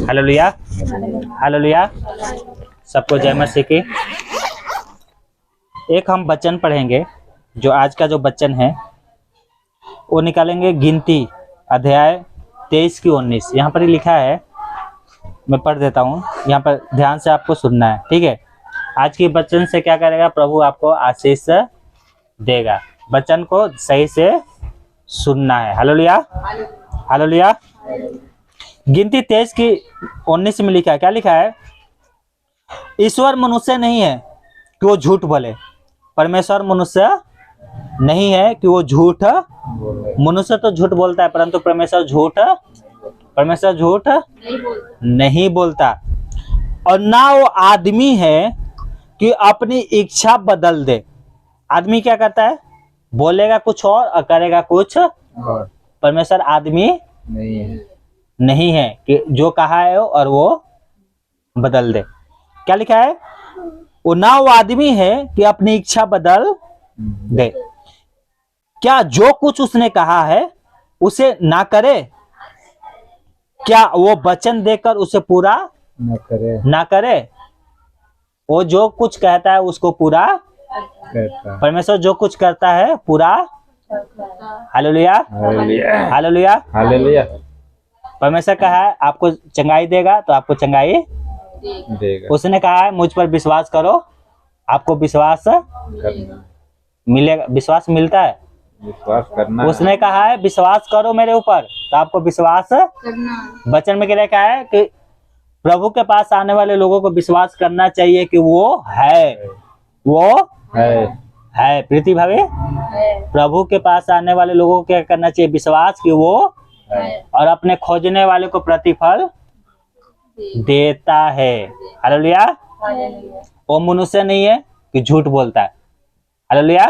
Hallelujah, hallelujah. सबको जय मसीह की। एक हम वचन पढ़ेंगे, जो आज का जो वचन है वो निकालेंगे गिनती अध्याय 23 की 19। यहाँ पर ही लिखा है, मैं पढ़ देता हूँ, यहाँ पर ध्यान से आपको सुनना है, ठीक है। आज के वचन से क्या करेगा, प्रभु आपको आशीष देगा। वचन को सही से सुनना है। Hallelujah, hallelujah. गिनती 23 की 19 में लिखा है, क्या लिखा है? ईश्वर मनुष्य नहीं है कि वो झूठ बोले। परमेश्वर मनुष्य नहीं है कि वो झूठ, मनुष्य तो झूठ बोलता है परंतु परमेश्वर झूठ नहीं बोलता। और ना वो आदमी है कि अपनी इच्छा बदल दे। आदमी क्या करता है? बोलेगा कुछ और करेगा कुछ और। परमेश्वर आदमी नहीं है कि जो कहा है और वो बदल दे। क्या लिखा है? वो ना वो आदमी है कि अपनी इच्छा बदल दे। क्या जो कुछ उसने कहा है उसे ना करे? क्या वो वचन देकर उसे पूरा ना करे? वो जो कुछ कहता है उसको पूरा करता। परमेश्वर जो कुछ करता है पूरा। Hallelujah, hallelujah, hallelujah. परमेश्वर कहा है आपको चंगाई देगा तो आपको चंगाई देगा। उसने कहा है मुझ पर विश्वास करो, आपको विश्वास मिलेगा। विश्वास मिलता है, विश्वास करना। उसने कहा है विश्वास करो मेरे ऊपर तो आपको विश्वास करना। वचन में क्या लिखा है कि प्रभु के पास आने वाले लोगों को विश्वास करना चाहिए कि वो है। प्रीति भाभी, प्रभु के पास आने वाले लोगों को क्या करना चाहिए? विश्वास कि वो है। और अपने खोजने वाले को प्रतिफल देता है। हालेलुया। वो मनुष्य नहीं है कि झूठ बोलता है। हालेलुया,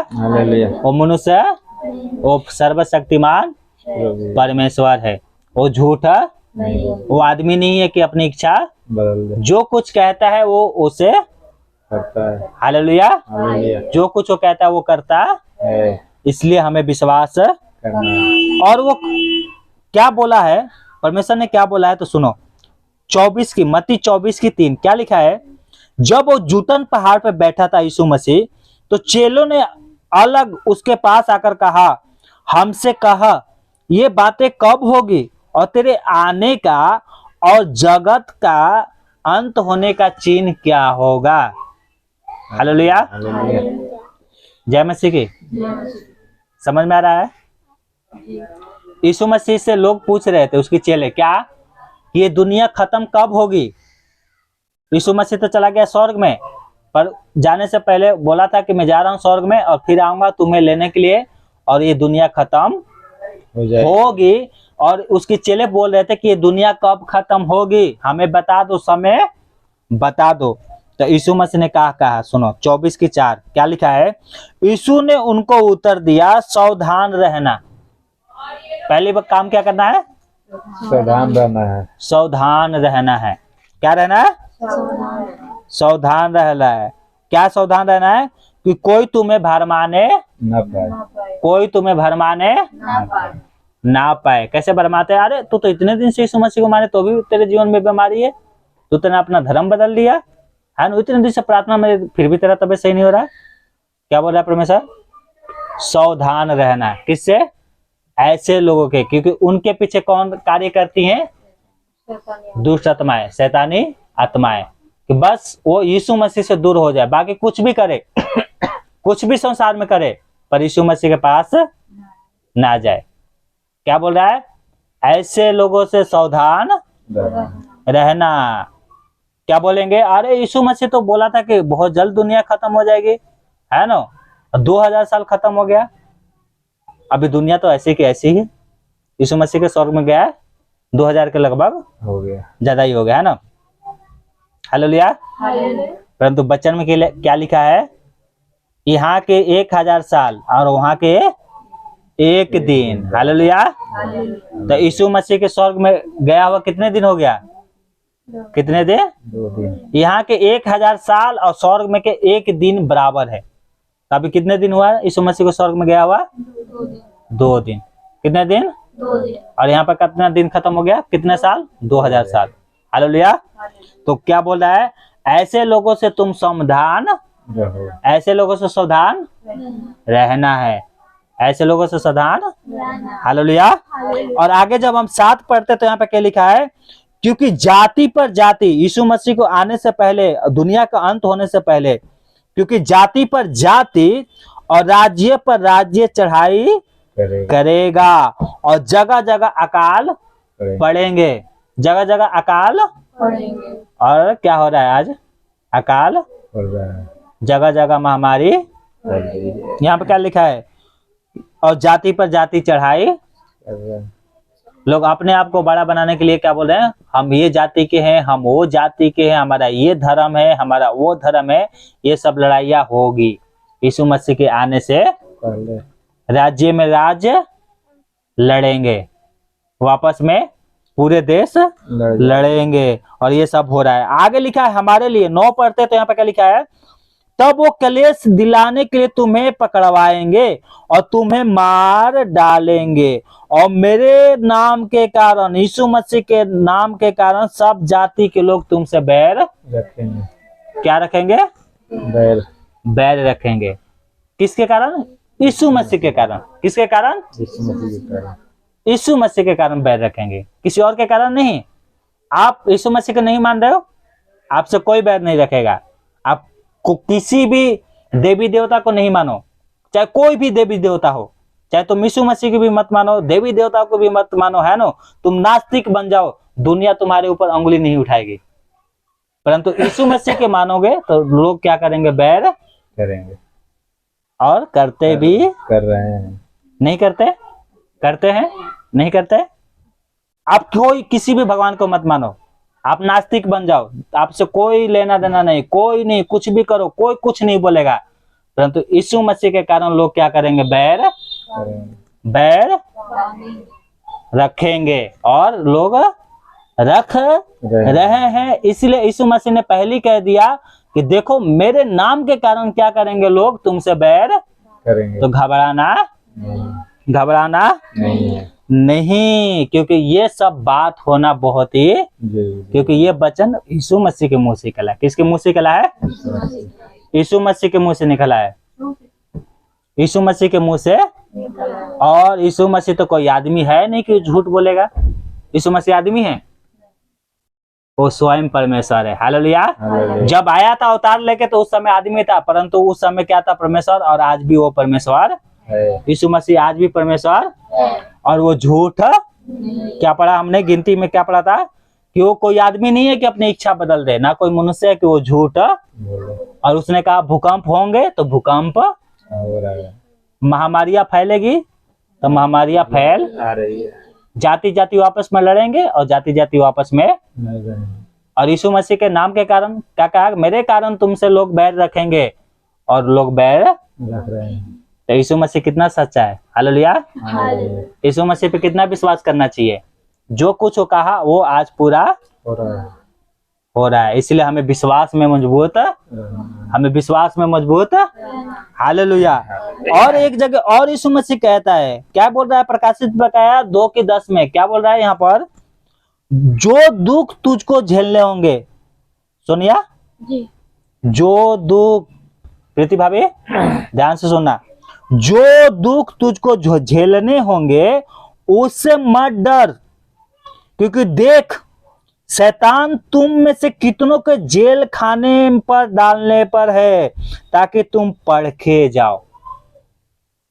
वो मनुष्य, वो सर्वशक्तिमान परमेश्वर है, वो झूठ, वो आदमी नहीं है कि अपनी इच्छा जो कुछ कहता है वो उसे करता है। हालेलुया, जो कुछ वो कहता है वो करता है। इसलिए हमें विश्वास करना। और वो क्या बोला है, परमेश्वर ने क्या बोला है तो सुनो। 24 की मत्ती 24 की 3 क्या लिखा है? जब वो जूतन पहाड़ पर बैठा था यीशु मसीह, तो चेलों ने अलग उसके पास आकर कहा, हमसे कहा ये बातें कब होगी और तेरे आने का और जगत का अंत होने का चिन्ह क्या होगा? हालेलुया, जय मसीह की। समझ में आ रहा है? यीशु मसीह से लोग पूछ रहे थे, उसके चेले, क्या ये दुनिया खत्म कब होगी? यीशु मसीह तो चला गया स्वर्ग में, पर जाने से पहले बोला था कि मैं जा रहा हूँ स्वर्ग में और फिर आऊंगा तुम्हें लेने के लिए और ये दुनिया खत्म होगी। और उसके चेले बोल रहे थे कि ये दुनिया कब खत्म होगी, हमें बता दो, समय बता दो। तो यीशु मसीह ने कहा सुनो 24 की 4 क्या लिखा है? यीशु ने उनको उत्तर दिया, सावधान रहना। पहली बार काम क्या करना है? सावधान रहना है। सावधान रहना है। क्या रहना है? सावधान रहना है। क्या सावधान रहना है? कि कोई तुम्हें भरमाने ना पाए। कोई तुम्हें भरमाने ना पाए। कैसे भरमाते हैं? अरे तू तो इतने दिन से यीशु मसीह को माने तो भी तेरे जीवन में बीमारी है, तू तेने अपना धर्म बदल लिया है ना, इतने दिन से प्रार्थना में फिर भी तेरा तबीयत सही नहीं हो रहा है। क्या बोल रहा है परमेश्वर? सावधान रहना है। किससे? ऐसे लोगों के, क्योंकि उनके पीछे कौन कार्य करती हैं? दुष्ट आत्माएं, शैतानी आत्माएं। कि बस वो यीशु मसीह से दूर हो जाए, बाकी कुछ भी करे कुछ भी संसार में करे, पर यीशु मसीह के पास ना जाए। क्या बोल रहा है? ऐसे लोगों से सावधान रहना। क्या बोलेंगे? अरे यीशु मसीह तो बोला था कि बहुत जल्द दुनिया खत्म हो जाएगी, है ना, 2000 साल खत्म हो गया, अभी दुनिया तो ऐसी की ऐसी ही। यीशु मसीह के स्वर्ग में गया है 2000 के लगभग हो गया, ज्यादा ही हो गया, है ना। हालेलुया। परंतु वचन में क्या लिखा है? यहाँ के 1000 साल और वहां के एक दिन। हालेलुया। तो यीशु मसीह के स्वर्ग में गया हुआ कितने दिन हो गया? कितने दिन? 2 दिन। यहाँ के 1000 साल और स्वर्ग में के एक दिन बराबर है। तो अभी कितने दिन हुआ यीशु मसीह को स्वर्ग में गया हुआ? 2 दिन। कितने दिन? 2 दिन। और यहाँ पर कितना दिन खत्म हो गया? कितने साल? 2000 साल। हालेलुया। तो क्या बोल रहा है, ऐसे लोगों से तुम सावधान रहो। ऐसे लोगों से सावधान रहना है, ऐसे लोगों से सावधान। हालेलुया। और आगे जब हम 7 पढ़ते तो यहाँ पे क्या लिखा है, क्योंकि जाति पर जाति, यीशु मसीह को आने से पहले, दुनिया का अंत होने से पहले, क्योंकि जाति पर जाति और राज्य पर राज्य चढ़ाई करेगा और जगह जगह अकाल पड़ेंगे, जगह जगह अकाल पढ़ेंगे। और क्या हो रहा है आज, अकाल, पड़ रहा है। जगह जगह महामारी। पड़ रही है। यहाँ पे क्या लिखा है, और जाति पर जाति चढ़ाई। पड़ रहा है। लोग अपने आप को बड़ा बनाने के लिए क्या बोल रहे हैं, हम ये जाति के हैं, हम वो जाति के हैं, हमारा ये धर्म है, हमारा वो धर्म है। ये सब लड़ाइयाँ होगी यीशु मसीह के आने से। पहले राज्य में राज्य लड़ेंगे, वापस में पूरे देश लड़ेंगे, और ये सब हो रहा है। आगे लिखा है हमारे लिए, 9 पढ़ते तो यहाँ पे क्या लिखा है, तब वो क्लेश दिलाने के लिए तुम्हें पकड़वाएंगे और तुम्हें मार डालेंगे, और मेरे नाम के कारण, यीशु मसीह के नाम के कारण सब जाति के लोग तुमसे बैर रखेंगे। क्या रखेंगे, बैर। बैर रखेंगे। किसके कारण, यीशु मसीह के कारण। किसके कारण, यीशु मसीह के कारण। यीशु मसीह के कारण बैर रखेंगे, किसी और के कारण नहीं। आप यीशु मसीह को नहीं मान रहे हो, आपसे कोई बैर नहीं रखेगा। आप किसी भी देवी देवता को नहीं मानो, चाहे कोई भी देवी देवता हो, चाहे तुम यीशु मसीह को भी मत मानो, देवी देवता को भी मत मानो, है ना, तुम नास्तिक बन जाओ, दुनिया तुम्हारे ऊपर उंगली नहीं उठाएगी। परंतु यीशु मसीह के मानोगे तो लोग क्या करेंगे, बैर करेंगे। और करते भी कर रहे हैं। नहीं करते, करते हैं नहीं करते। आप कोई किसी भी भगवान को मत मानो, आप नास्तिक बन जाओ, आपसे कोई लेना देना नहीं, कोई नहीं, कुछ भी करो, कोई कुछ नहीं बोलेगा। परंतु यीशु मसीह के कारण लोग क्या करेंगे, बैर करेंगे। बैर रखेंगे, और लोग रख रहे हैं। इसलिए यीशु मसीह ने पहले ही कह दिया कि देखो मेरे नाम के कारण क्या करेंगे लोग, तुमसे बैर करेंगे। तो घबराना नहीं। घबराना नहीं है। नहीं, क्योंकि ये सब बात होना बहुत ही, जी। क्योंकि ये वचन यीशु मसीह के मुंह से निकला है। किसके मुंह से निकला है, यीशु मसीह के मुंह से निकला है, यीशु मसीह के मुंह से। और यीशु मसीह तो कोई आदमी है नहीं कि झूठ बोलेगा। यीशु मसीह आदमी है, वो स्वयं परमेश्वर है। हालेलुया। हालेलुया। जब आया था अवतार लेके तो उस समय आदमी था, परंतु उस समय क्या था, परमेश्वर, और आज भी वो परमेश्वर है। यीशु मसीह आज भी परमेश्वर। और वो झूठ, क्या पढ़ा हमने गिनती में, क्या पढ़ा था कि वो कोई आदमी नहीं है कि अपनी इच्छा बदल दे, ना कोई मनुष्य है कि वो झूठ। बोलो। और उसने कहा भूकंप होंगे तो भूकंप, हो रहा है। महामारियां फैलेगी तो महामारियां फैल, आ रही है। जाति जाति आपस में लड़ेंगे और जाति जाति आपस में। नहीं रहे। और यीशु मसीह के नाम के कारण क्या कहा, मेरे कारण तुमसे लोग बैर रखेंगे, और लोग बैर। रख रहे हैं। तो यीशु मसीह कितना सच्चा है। हालेलुया। हालेलुया। यीशु मसीह पे कितना विश्वास करना चाहिए। जो कुछ वो कहा वो आज पूरा हो रहा है। हो रहा है। इसलिए हमें विश्वास में मजबूत, हमें विश्वास में मजबूत। हालेलुया। और एक जगह और यीशु मसीह कहता है, क्या बोल रहा है, प्रकाशित बकाया 2:10 में क्या बोल रहा है यहाँ पर, जो दुख तुझको झेलने होंगे। सोनिया जी। जो दुख, प्रीति भाभी ध्यान से सुनना, जो दुख तुझको झेलने होंगे उससे मत डर, क्योंकि देख शैतान तुम में से कितनों के जेल खाने पर डालने पर है, ताकि तुम परखे जाओ।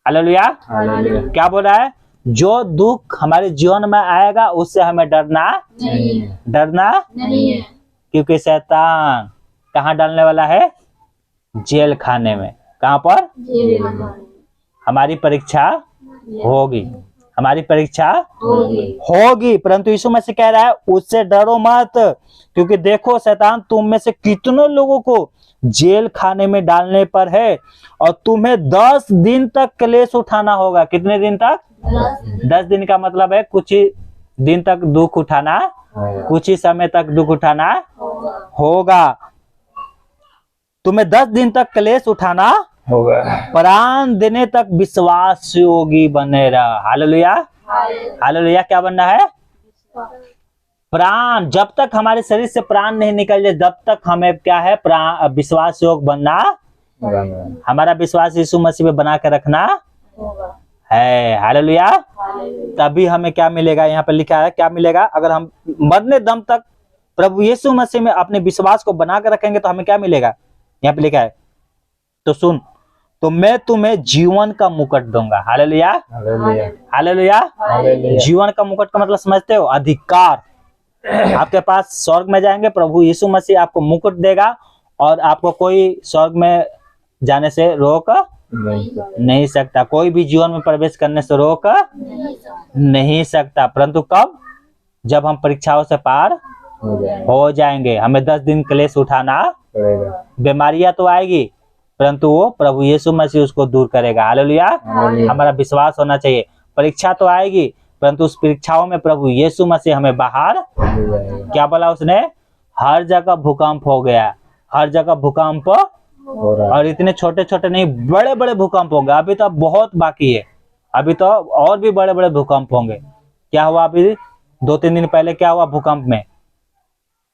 हालेलुया। हालेलुया। क्या बोल रहा है, जो दुख हमारे जीवन में आएगा उससे हमें डरना नहीं है। डरना नहीं है। क्योंकि शैतान कहाँ डालने वाला है, जेल खाने में। कहाँ पर, जेल में हमारी परीक्षा होगी, हमारी परीक्षा होगी। होगी। परंतु यीशु मसीह कह रहा है उससे डरो मत, क्योंकि देखो शैतान तुम में से कितनों लोगों को जेल खाने में डालने पर है, और तुम्हें 10 दिन तक क्लेश उठाना होगा। कितने दिन तक, 10 दिन का मतलब है कुछ ही दिन तक दुख उठाना, कुछ ही समय तक दुख उठाना होगा। तुम्हें 10 दिन तक क्लेश उठाना होगा। प्राण देने तक विश्वास योगी बने रहा। हालेलुया। हालेलुया। क्या बनना है, प्राण, जब तक हमारे शरीर से प्राण नहीं निकल जाए तब तक हमें क्या है, प्राण विश्वास योग बनना, हमारा विश्वास यीशु मसीह में बना के रखना होगा। है। हालेलुया। हालेलुया। तभी हमें क्या मिलेगा, यहाँ पर लिखा है क्या मिलेगा, अगर हम मरने दम तक प्रभु यीशु मसीह में अपने विश्वास को बना कर रखेंगे तो हमें क्या मिलेगा, यहाँ पे लिखा है, तो सुन, तो मैं तुम्हें जीवन का मुकुट दूंगा। हालेलुया। हालेलुया। हालेलुया। हालेलुया। जीवन का मुकुट का मतलब समझते हो, अधिकार। आपके पास स्वर्ग में जाएंगे, प्रभु यीशु मसीह आपको मुकुट देगा और आपको कोई स्वर्ग में जाने से रोक नहीं सकता, कोई भी जीवन में प्रवेश करने से रोक नहीं सकता। परंतु कब, जब हम परीक्षाओं से पार हो जाएंगे। हमें 10 दिन क्लेश उठाना पड़ेगा। बीमारियां तो आएगी, परंतु वो प्रभु यीशु मसीह उसको दूर करेगा। हालेलुया। हमारा विश्वास होना चाहिए। परीक्षा तो आएगी, परंतु उस परीक्षाओं में प्रभु यीशु मसीह हमें बाहर, क्या बोला उसने, हर जगह भूकंप हो गया, हर जगह भूकंप, हो रहा है। और इतने छोटे छोटे नहीं, बड़े बड़े भूकंप होंगे। अभी तो बहुत बाकी है, अभी तो और भी बड़े बड़े भूकंप होंगे। क्या हुआ अभी 2-3 दिन पहले, क्या हुआ भूकंप में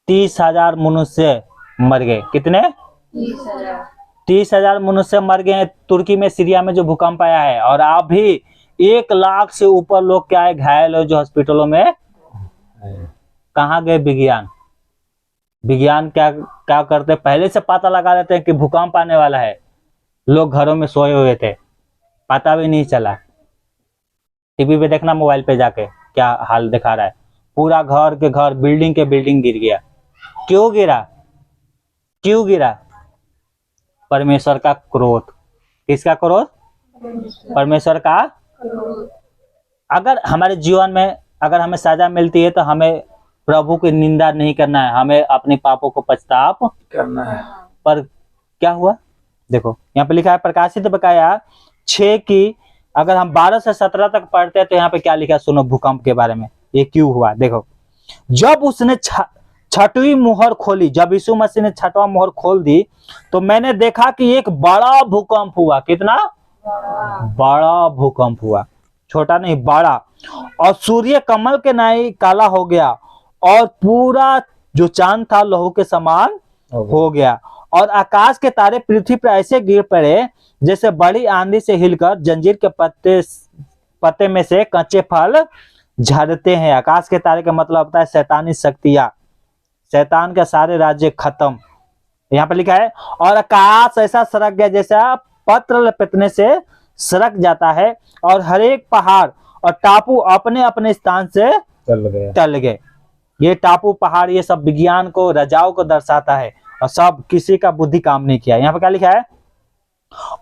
30,000 मनुष्य मर गए। कितने, 30,000। 30,000 मनुष्य मर गए हैं तुर्की में, सीरिया में जो भूकंप आया है। और अभी 1 लाख से ऊपर लोग क्या है, घायल हो, जो हॉस्पिटलों में। कहाँ गए विज्ञान, विज्ञान क्या क्या करते, पहले से पता लगा लेते हैं कि भूकंप आने वाला है। लोग घरों में सोए हुए थे, पता भी नहीं चला। टीवी पे देखना, मोबाइल पे जाके क्या हाल दिखा रहा है, पूरा घर के घर, बिल्डिंग के बिल्डिंग गिर गया। क्यों गिरा, क्यों गिरा, परमेश्वर का क्रोध। किसका क्रोध, परमेश्वर का। अगर हमारे जीवन में अगर हमें सजा मिलती है तो हमें प्रभु की निंदा नहीं करना है, हमें अपने पापों को पछताप करना है। पर क्या हुआ, देखो यहाँ पे लिखा है प्रकाशित बकाया 6 की, अगर हम 12 से 17 तक पढ़ते हैं तो यहाँ पे क्या लिखा, सुनो भूकंप के बारे में, ये क्यों हुआ। देखो, जब उसने छठवीं मुहर खोली, जब यीशु मसीह ने 6वां मुहर खोल दी, तो मैंने देखा कि एक बड़ा भूकंप हुआ। कितना बड़ा भूकंप हुआ, छोटा नहीं, बड़ा। और सूर्य कमल के नाई काला हो गया और पूरा जो चांद था लहू के समान हो गया। और आकाश के तारे पृथ्वी पर ऐसे गिर पड़े जैसे बड़ी आंधी से हिलकर जंजीर के पत्ते में से कच्चे फल झड़ते हैं। आकाश के तारे का मतलब होता है शैतानी शक्तियां, शैतान के सारे राज्य खत्म। यहाँ पे लिखा है, और आकाश ऐसा सरक गया जैसा पत्र लपेटने से सरक जाता है, और हर एक पहाड़ और टापू अपने अपने स्थान से टल गए। ये टापू पहाड़ ये सब विज्ञान को, रजाओं को दर्शाता है, और सब किसी का बुद्धि काम नहीं किया। यहाँ पे क्या लिखा है,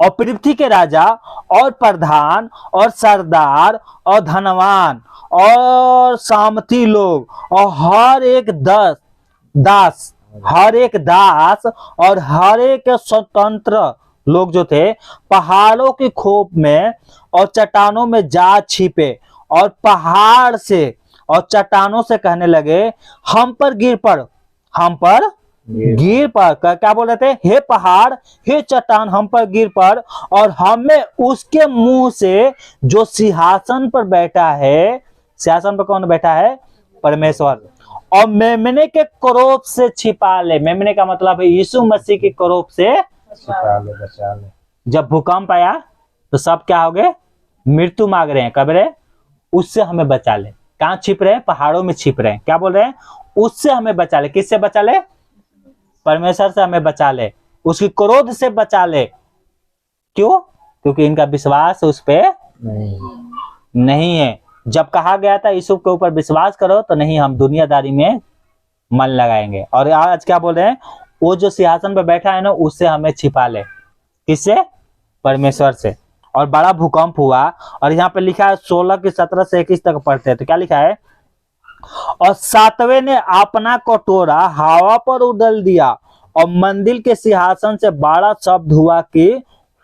और पृथ्वी के राजा और प्रधान और सरदार और धनवान और सामर्थी लोग और हर एक दास और हर एक स्वतंत्र लोग जो थे, पहाड़ों की खोप में और चट्टानों में जा छिपे, और पहाड़ से और चट्टानों से कहने लगे, हम पर गिर पड़, हम पर गिर पड़। क्या बोल रहे थे, हे पहाड़, हे चट्टान, हम पर गिर पड़, और हमें उसके मुंह से जो सिंहासन पर बैठा है, सिंहासन पर कौन बैठा है, परमेश्वर, और मेमने के क्रोध से छिपा ले। मेमने का मतलब है यीशु मसीह के क्रोध से छिपा ले, बचा ले। जब भूकंप आया तो सब क्या हो गए, मृत्यु मांग रहे हैं, कब रहे, उससे हमें बचा ले। कहाँ छिप रहे हैं, पहाड़ों में छिप रहे हैं। क्या बोल रहे हैं, उससे हमें बचा ले। किससे बचा ले, परमेश्वर से हमें बचा ले, उसकी क्रोध से बचा ले। क्यों, क्योंकि इनका विश्वास उस पे नहीं है। जब कहा गया था यीशु के ऊपर विश्वास करो, तो नहीं, हम दुनियादारी में मन लगाएंगे। और आज क्या बोल रहे हैं, वो जो सिंहासन पे बैठा है ना, उससे हमें छिपा ले। किससे, परमेश्वर से। और बड़ा भूकंप हुआ, और यहाँ पे लिखा है 16 की 17 से 21 तक पढ़ते हैं तो क्या लिखा है, और 7वें ने अपना कटोरा हवा पर उड़ेल दिया, और मंदिर के सिंहासन से बड़ा शब्द हुआ कि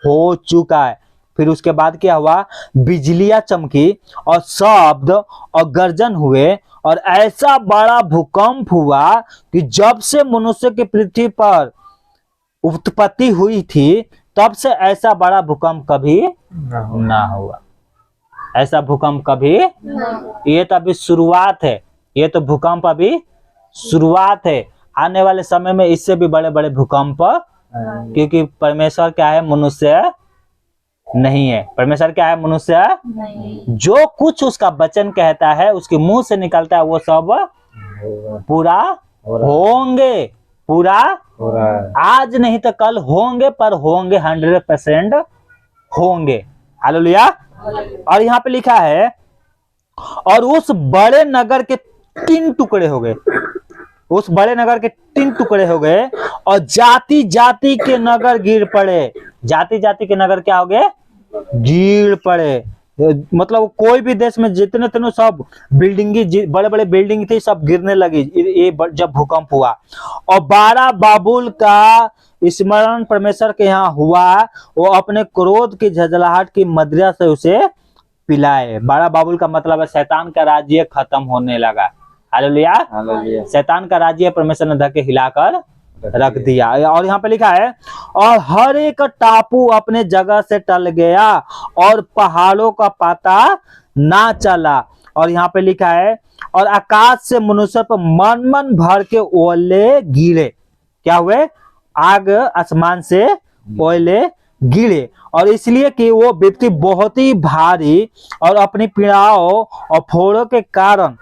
हो चुका है। फिर उसके बाद क्या हुआ, बिजलियां चमकी और शब्द और गर्जन हुए, और ऐसा बड़ा भूकंप हुआ कि जब से मनुष्य की पृथ्वी पर उत्पत्ति हुई थी, तब से ऐसा बड़ा भूकंप कभी ना हुआ। ऐसा भूकंप कभी, ये तो अभी शुरुआत है। ये तो भूकंप अभी शुरुआत है, आने वाले समय में इससे भी बड़े बड़े भूकंप, क्योंकि परमेश्वर क्या है, मनुष्य नहीं है। परमेश्वर क्या है, मनुष्य नहीं। जो कुछ उसका वचन कहता है, उसके मुंह से निकलता है, वो सब पूरा होंगे, पूरा हो रहा है। आज नहीं तो कल होंगे, पर होंगे 100% होंगे। हालेलुया। और यहाँ पे लिखा है, और उस बड़े नगर के 3 टुकड़े हो गए, उस बड़े नगर के 3 टुकड़े हो गए, और जाति जाति के नगर गिर पड़े। जाति जाति के नगर क्या हो गए, गिर पड़े। मतलब कोई भी देश में जितने तितने सब बिल्डिंग, बड़े बड़े बिल्डिंग थी, सब गिरने लगी ये जब भूकंप हुआ। और 12 बाबुल का स्मरण परमेश्वर के यहाँ हुआ, वो अपने क्रोध की झलझलाहट की मदिरा से उसे पिलाए। 12 बाबुल का मतलब है शैतान का राज्य खत्म होने लगा। हालेलुया। हालेलुया। शैतान का राज्य परमेश्वर ने धक्के हिलाकर रख दिया। और यहाँ पे लिखा है, और हर एक टापू अपने जगह से टल गया और पहाड़ों का पाता ना चला। और यहाँ पे लिखा है, और आकाश से मनुष्य पर मन मन भर के ओले गिरे। क्या हुए, आग आसमान से ओले गिरे, और इसलिए कि वो व्यक्ति बहुत ही भारी और अपनी पीड़ाओं और फोड़ों के कारण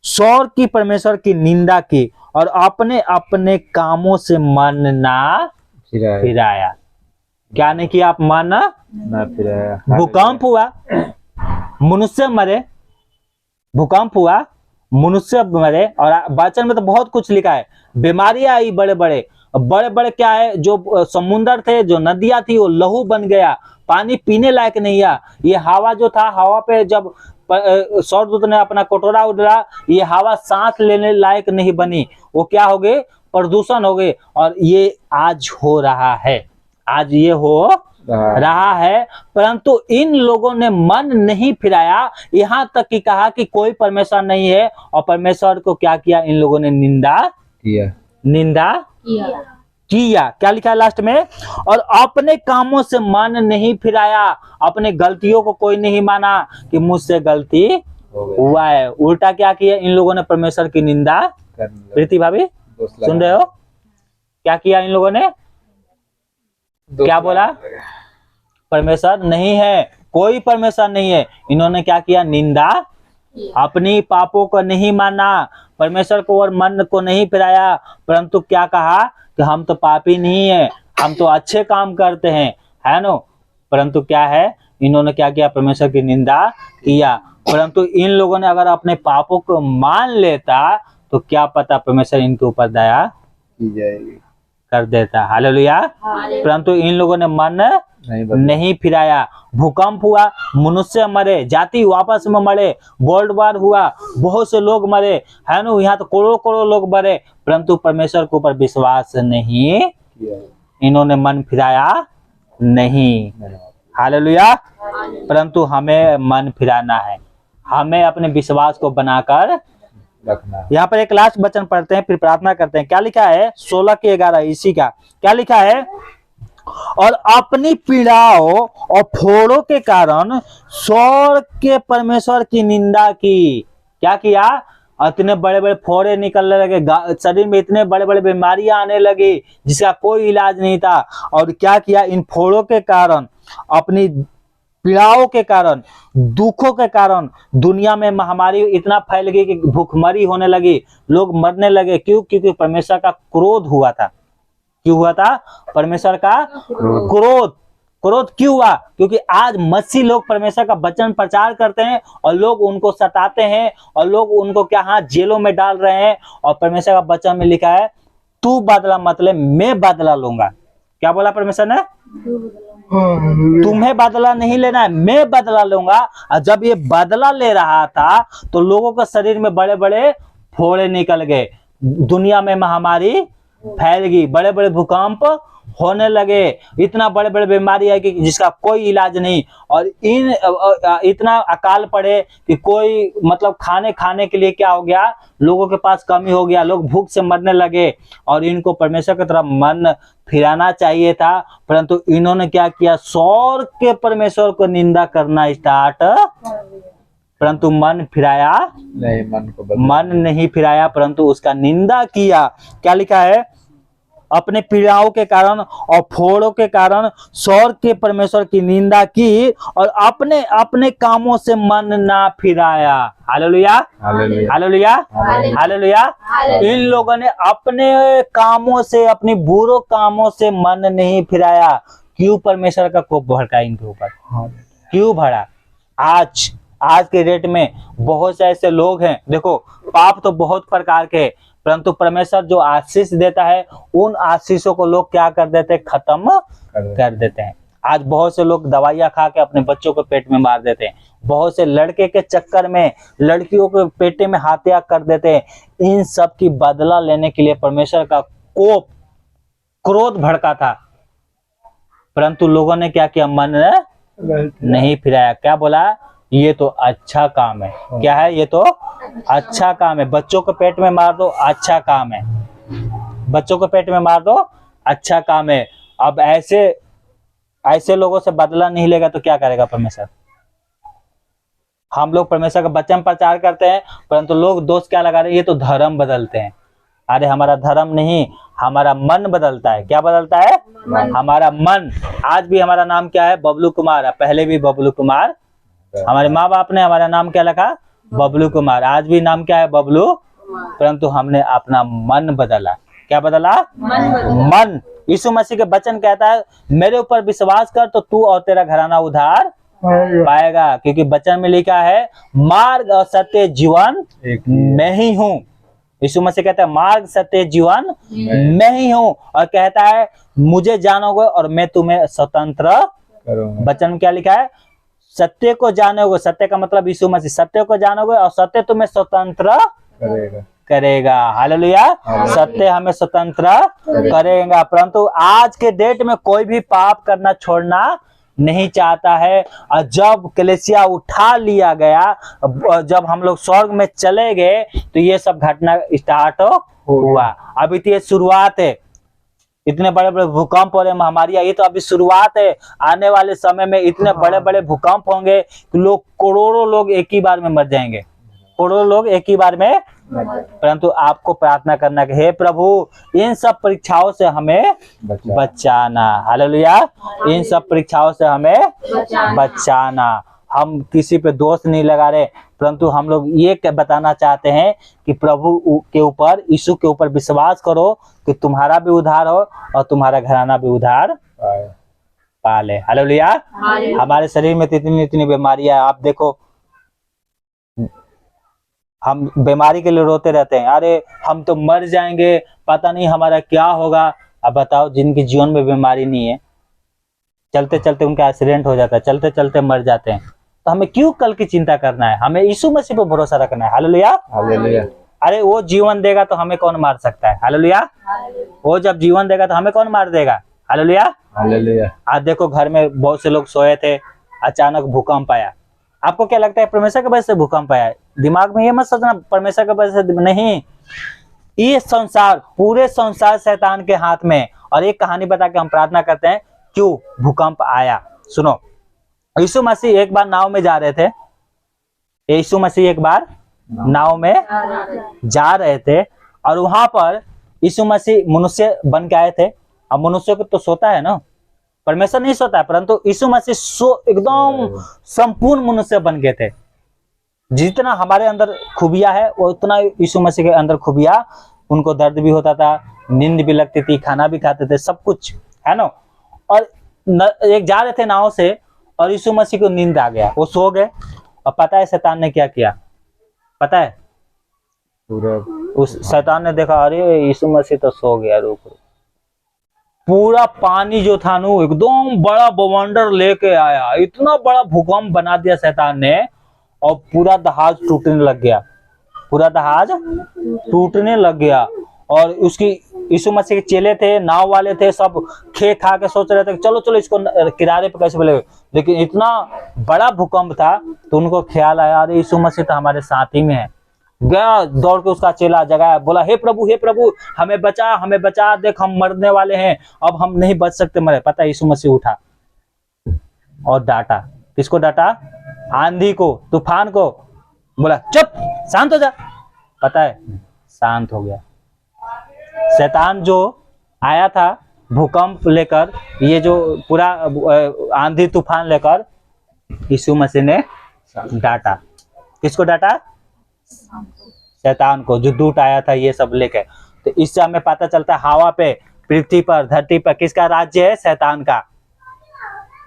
सौर की परमेश्वर की निंदा की, और अपने अपने कामों से मन ना फिराया। क्या नहीं किया, आप मन ना फिराया। भूकंप हुआ, मनुष्य मरे, भूकंप हुआ, मनुष्य मरे। और वचन में तो बहुत कुछ लिखा है, बीमारियां आई बड़े बड़े क्या है, जो समुंदर थे, जो नदियां थी, वो लहू बन गया, पानी पीने लायक नहीं है। ये हवा जो था, हवा पे जब स्वर्गदूत ने अपना कटोरा उड़ाया, ये हवा सांस लेने लायक नहीं बनी, वो क्या हो गए, प्रदूषण हो गए। और ये आज हो रहा है, आज ये हो रहा है, परंतु इन लोगों ने मन नहीं फिराया। यहाँ तक कि कहा कि कोई परमेश्वर नहीं है, और परमेश्वर को क्या किया, इन लोगों ने निंदा किया। क्या लिखा है लास्ट में, और अपने कामों से मन नहीं फिराया, अपने गलतियों को कोई नहीं माना कि मुझसे गलती हुआ है। उल्टा क्या किया, इन लोगों ने परमेश्वर की निंदा। प्रीति भाभी सुन रहे हो, क्या किया इन लोगों ने, क्या बोला, परमेश्वर नहीं है, कोई परमेश्वर नहीं है। इन्होंने क्या किया, निंदा, अपनी पापों को नहीं माना, परमेश्वर को और मन को नहीं फिराया, परंतु क्या कहा कि हम तो पापी नहीं है, हम तो अच्छे काम करते हैं, है ना। परंतु क्या है, इन्होंने क्या किया, परमेश्वर की निंदा किया। परंतु इन लोगों ने अगर अपने पापों को मान लेता, तो क्या पता परमेश्वर इनके ऊपर दया की जाएगी, कर देता। हालेलुया। परंतु इन लोगों ने मन नहीं फिराया। भूकंप हुआ, मनुष्य मरे, जाति वापस में मरे, वर्ल्ड वार हुआ, बहुत से लोग मरे, है ना। यहाँ तो करोड़ों करोड़ लोग मरे, परंतु परमेश्वर के ऊपर विश्वास नहीं, इन्होंने मन फिराया नहीं। हालेलुया। परंतु हमें मन फिराना है, हमें अपने विश्वास को बनाकर रखना। यहाँ पर एक लास्ट वचन पढ़ते हैं, फिर प्रार्थना करते हैं। क्या लिखा है, 16 के 11 इसी का क्या लिखा है, और अपनी पीड़ाओं और फोड़ों के कारण स्वर्ग के परमेश्वर की निंदा की। क्या किया, इतने बड़े बड़े फोड़े निकलने लगे, शरीर में इतने बड़े बड़े बीमारियां आने लगी जिसका कोई इलाज नहीं था। और क्या किया, इन फोड़ों के कारण, अपनी पीड़ाओं के कारण, दुखों के कारण दुनिया में महामारी इतना फैल गई कि भूखमरी होने लगी, लोग मरने लगे। क्यों, क्योंकि परमेश्वर का क्रोध हुआ था। क्यों हुआ था, परमेश्वर का क्रोध क्यों हुआ, क्योंकि आज मसीह लोग परमेश्वर का वचन प्रचार करते हैं और लोग उनको सताते हैं, और लोग उनको क्या, हाँ, जेलों में डाल रहे हैं। और परमेश्वर का वचन में लिखा है, तू बदला मत ले, मैं बदला लूंगा। क्या बोला परमेश्वर ने, तुम्हें बदला नहीं लेना है, मैं बदला लूंगा। और जब ये बदला ले रहा था, तो लोगों के शरीर में बड़े बड़े फोड़े निकल गए, दुनिया में महामारी फैल गई, बड़े बड़े भूकंप होने लगे, इतना बड़े बड़े बीमारी है कि जिसका कोई इलाज नहीं। और इतना अकाल पड़े कि कोई मतलब खाने के लिए क्या हो गया, लोगों के पास कमी हो गया, लोग भूख से मरने लगे। और इनको परमेश्वर की तरफ मन फिराना चाहिए था, परंतु इन्होंने क्या किया, स्वर्ग के परमेश्वर को निंदा करना स्टार्ट। परंतु मन फिराया नहीं, मन को बदल। मन नहीं फिराया परंतु उसका निंदा किया। क्या लिखा है? अपने पीड़ाओं के कारण और फोड़ों के कारण स्वर्ग के परमेश्वर की निंदा की और अपने अपने कामों से मन ना फिराया। Hallelujah, hallelujah, hallelujah, hallelujah. Hallelujah. इन लोगों ने अपने कामों से, अपनी बुरे कामों से मन नहीं फिराया। क्यों परमेश्वर का कोप भड़का इनके ऊपर? क्यों भरा? आज के डेट में बहुत से ऐसे लोग हैं, देखो पाप तो बहुत प्रकार के हैं, परंतु परमेश्वर जो आशीष देता है उन आशीषों को लोग क्या कर देते हैं? खत्म कर देते हैं। आज बहुत से लोग दवाइयां खा के अपने बच्चों को पेट में मार देते हैं। बहुत से लड़के के चक्कर में लड़कियों के पेटे में हत्या कर देते हैं। इन सब की बदला लेने के लिए परमेश्वर का कोप, क्रोध भड़का था, परंतु लोगों ने क्या किया? मन नहीं फिराया। क्या बोला? ये तो अच्छा काम है। क्या है? ये तो अच्छा काम है। बच्चों को पेट में मार दो, अच्छा काम है। बच्चों को पेट में मार दो, अच्छा काम है। अब ऐसे लोगों से बदला नहीं लेगा तो क्या करेगा परमेश्वर? हम लोग परमेश्वर का वचन प्रचार करते हैं, परंतु लोग दोष क्या लगा रहे हैं? ये तो धर्म बदलते हैं। अरे हमारा धर्म नहीं, हमारा मन बदलता है। क्या बदलता है? हमारा मन। आज भी हमारा नाम क्या है? बबलू कुमार। पहले भी बबलू कुमार। हमारे माँ बाप ने हमारा नाम क्या रखा? बबलू कुमार। आज भी नाम क्या है? बबलू। परंतु हमने अपना मन बदला। क्या बदला? मन। यीशु मसीह के वचन कहता है मेरे ऊपर विश्वास कर तो तू और तेरा घराना उद्धार पाएगा, क्योंकि वचन में लिखा है मार्ग और सत्य जीवन मैं ही हूँ। यीशु मसीह कहता है मार्ग सत्य जीवन मैं ही हूँ, और कहता है मुझे जानोगे और मैं तुम्हें स्वतंत्र करूंगा। वचन में क्या लिखा है? सत्य को जानोगे। सत्य का मतलब यीशु मसीह। सत्य को जानोगे और सत्य तुम्हें स्वतंत्र करेगा। हालेलुया। सत्य हमें स्वतंत्र करेगा। परंतु आज के डेट में कोई भी पाप करना छोड़ना नहीं चाहता है। और जब कलीसिया उठा लिया गया, जब हम लोग स्वर्ग में चले गए, तो ये सब घटना स्टार्ट हुआ। अभी तो ये शुरुआत है। इतने बड़े बड़े भूकंप और महामारियां, ये तो अभी शुरुआत है। आने वाले समय में इतने बड़े बड़े भूकंप होंगे कि लोग, करोड़ों लोग एक ही बार में मर जाएंगे। करोड़ों लोग एक ही बार में। परंतु आपको प्रार्थना करना कि हे प्रभु इन सब परीक्षाओं से हमें बचाना। हालेलुया। इन सब परीक्षाओं से हमें बचाना। हम किसी पे दोष नहीं लगा रहे, परंतु हम लोग ये बताना चाहते हैं कि प्रभु के ऊपर, यीशु के ऊपर विश्वास करो कि तुम्हारा भी उद्धार हो और तुम्हारा घराना भी उद्धार पाले। हालेलुया। हमारे शरीर में इतनी बीमारियां, आप देखो हम बीमारी के लिए रोते रहते हैं, अरे हम तो मर जाएंगे, पता नहीं हमारा क्या होगा। अब बताओ जिनके जीवन में बीमारी नहीं है, चलते चलते उनका एक्सीडेंट हो जाता है, चलते चलते मर जाते हैं, तो हमें क्यों कल की चिंता करना है? हमें यीशु मसीह पर भरोसा रखना है। हालेलुया। हालेलुया। अरे वो जीवन देगा तो हमें कौन मार सकता है? हालेलुया। वो जब जीवन देगा तो हमें कौन मार देगा? हालेलुया। हालेलुया। आज देखो घर में बहुत से लोग सोए थे, अचानक भूकंप आया। आपको क्या लगता है परमेश्वर की वजह से भूकंप आया? दिमाग में ये मत सोचना परमेश्वर की वजह से नहीं। ये संसार, पूरे संसार शैतान के हाथ में। और एक कहानी बता के हम प्रार्थना करते हैं क्यों भूकंप आया। सुनो, यीशु मसीह एक बार नाव में जा रहे थे। यीशु मसीह एक बार नाव में जा रहे थे और वहां पर यीशु मसीह मनुष्य बन के आए थे। अब मनुष्य को तो सोता है ना, परमेश्वर नहीं सोता है, परंतु यीशु मसीह एकदम संपूर्ण मनुष्य बन गए थे। जितना हमारे अंदर खूबियां है उतना यीशु मसीह के अंदर खूबियां। उनको दर्द भी होता था, नींद भी लगती थी, खाना भी खाते थे, सब कुछ है ना। और एक जा रहे थे नाव से और यीशु मसीह को नींद आ गया, वो सो गए। और पता है शैतान ने क्या किया? पता है? उस शैतान ने देखा अरे यीशु मसीह तो सो गया, रुक। पूरा पानी जो था ना एकदम बड़ा बवंडर लेके आया, इतना बड़ा भूकंप बना दिया शैतान ने, और पूरा जहाज टूटने लग गया। पूरा जहाज टूटने लग गया। और उसकी यीशु मसीह के चेले थे, नाव वाले थे, सब खे खा के सोच रहे थे चलो चलो इसको किनारे पे कैसे मिलेगा। लेकिन इतना बड़ा भूकंप था तो उनको ख्याल आया अरे यीशु मसीह तो हमारे साथ ही में है। गया दौड़ के उसका चेला जगाया, बोला हे प्रभु हमें बचा, देख हम मरने वाले हैं, अब हम नहीं बच सकते, मरे। पता है यीशु मसीह उठा और डांटा। किसको डांटा? आंधी को, तूफान को। बोला चुप, शांत हो जा। पता है, शांत हो गया। शैतान जो आया था भूकंप लेकर, ये जो पूरा आंधी तूफान लेकर, यीशु मसीह ने डांटा। किसको डांटा? शैतान को, जो दूत आया था ये सब लेके। तो इससे हमें पता चलता है हवा पे, पृथ्वी पर, धरती पर किसका राज्य है? शैतान का।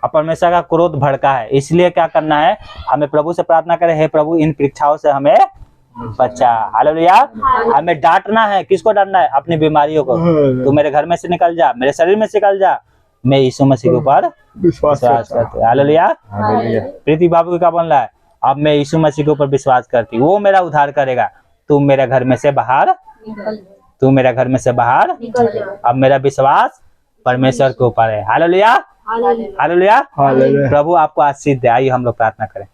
और परमेश्वर का क्रोध भड़का है। इसलिए क्या करना है? हमें प्रभु से प्रार्थना करें, हे प्रभु इन परीक्षाओं से हमें बचा। हालेलुया। हमें डांटना है। किसको डांटना है? अपनी बीमारियों को। तू मेरे घर में से निकल जा, मेरे शरीर में से निकल जा। मैं यीशु मसीह के ऊपर विश्वास करती हूँ। हालेलुया। प्रीति बाबू को क्या बोल रहा है? अब मैं यीशु मसीह के ऊपर विश्वास करती हूँ, वो मेरा उद्धार करेगा। तू मेरे घर में से बाहर, तू मेरे घर में से बाहर। अब मेरा विश्वास परमेश्वर के ऊपर है। हालेलुया। हालेलुया। प्रभु आपको आशीष दे। आइए हम लोग प्रार्थना करें।